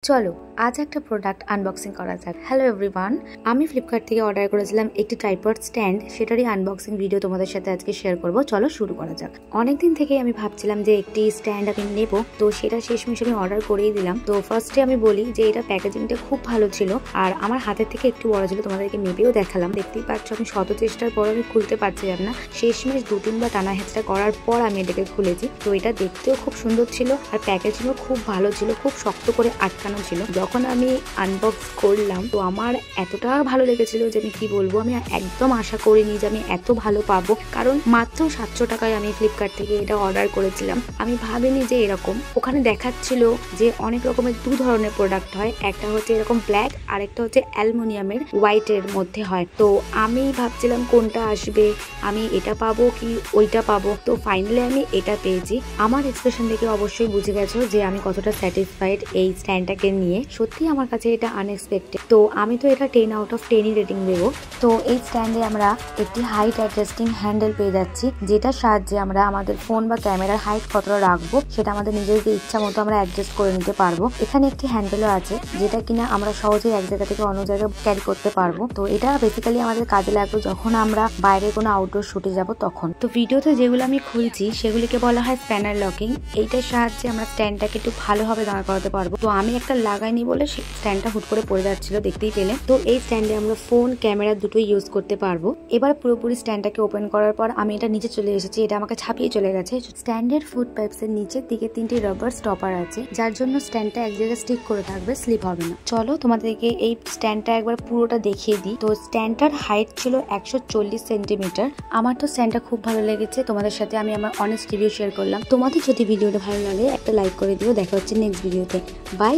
চলো আজ একটা প্রোডাক্ট আনবক্সিং করা যাক। হ্যালো এভরিওয়ান, আমি ফ্লিপকার্ট থেকে অর্ডার করেছিলাম একটি ট্রাইপড স্ট্যান্ড, সেটারই আনবক্সিং ভিডিও তোমাদের সাথে আজকে শেয়ার করব। চলো শুরু করা যাক। অনেকদিন থেকে আমি ভাবছিলাম যে একটি স্ট্যান্ড আমি নেব, তো সেটা শেষমেশ আমি অর্ডার করেই দিলাম। তো ফার্স্টে আমি বলি যে এটা প্যাকেজিংটা খুব ভালো ছিল আর আমার হাতের থেকে একটু বড় ছিল, তোমাদেরকে মেপেও দেখালাম। দেখতেই পাচ্ছ আমি শত চেষ্টার পর আমি খুলতে পারছিলাম না, শেষমেশ 2-3বার টানা হেঁচড়া করার পর আমি এটাকে খুলেছি। তো এটা দেখতেও খুব সুন্দর ছিল আর প্যাকেজিংও খুব ভালো ছিল, খুব শক্ত করে আটকানো ছিল। যখন আমি আনবক্স করলাম তো আমার এতটা ভালো লেগেছিল যে আমি কি বলবো, আমি একদম আশা করিনি যে আমি এত ভালো পাবো, কারণ মাত্র 700 টাকায় আমি ফ্লিপকার্ট থেকে এটা অর্ডার করেছিলাম। আমি ভাবিনি যে এরকম, ওখানে দেখাচ্ছিল যে অনেক রকমের 2 ধরনের প্রোডাক্ট হয়, একটা হচ্ছে এরকম ব্ল্যাক আর একটা হচ্ছে অ্যালুমিনিয়ামের হোয়াইটের মধ্যে হয়। তো আমি ভাবছিলাম কোনটা আসবে, আমি এটা পাবো কি ওইটা পাবো, তো ফাইনালি আমি এটা পেয়েছি। আমার এক্সপ্রেশন দেখে অবশ্যই বুঝে গেছো যে আমি কতটা স্যাটিসফাইড এই স্ট্যান্ডটাকে নিয়ে। সত্যি আমার কাছে এটা আনএক্সপেক্টেড, তো আমি তো এটা 10 আউট অফ 10ই রেটিং দেবো। তো এই স্ট্যান্ডে আমরা একটি হাইট অ্যাডজাস্টিং হ্যান্ডেল পেয়ে যাচ্ছি, যেটার সাহায্যে আমরা আমাদের ফোন বা ক্যামেরার হাইট কতটা রাখবো সেটা আমাদের নিজেদের ইচ্ছা মতো আমরা অ্যাডজাস্ট করে নিতে পারবো। এখানে একটি হ্যান্ডেলও আছে যেটা কিনা আমরা সহজেই এক জায়গা থেকে অন্য জায়গায় ক্যারি করতে পারবো। তো এটা বেসিক্যালি আমাদের কাজে লাগবে যখন আমরা বাইরে কোনো আউটডোর শুটে যাব তখন। তো ভিডিওতে যেগুলো আমি খুলছি সেগুলিকে বলা হয় স্প্যানার লকিং। এইটার সাহায্যে আমরা স্ট্যান্ডটাকে একটু ভালোভাবে দাঁড় করাতে পারবো। তো আমি একটা লাগাইনি বলে স্ট্যান্ডটা হুট করে পড়ে যাচ্ছিল, দেখতেই পেলে। তো এই স্ট্যান্ডে আমরা ফোন ক্যামেরা দুটোই ইউজ করতে পারবো। এবার পুরোপুরি স্ট্যান্ডটাকে ওপেন করার পর আমি এটা নিচে চলে এসেছি, এটা আমাকে ছাপিয়ে চলে গেছে। স্ট্যান্ডের ফুট পাইপস এর নিচের দিকে 3টি রাবার স্টপার আছে, যার জন্য স্ট্যান্ডটা এক জায়গায় স্টিক করে থাকবে, স্লিপ হবে না। চলো তোমাদেরকে এই স্ট্যান্ডটা একবার পুরোটা দেখিয়ে দিই। তো স্ট্যান্ডটার হাইট ছিল 140 সেন্টিমিটার। আমার তো স্ট্যান্ডটা খুব ভালো লেগেছে, তোমাদের সাথে আমি আমার অনেস্ট রিভিউ শেয়ার করলাম। তোমাদের যদি ভিডিওটা ভালো লাগে একটা লাইক করে দিও। দেখা হচ্ছে নেক্সট ভিডিওতে। বাই।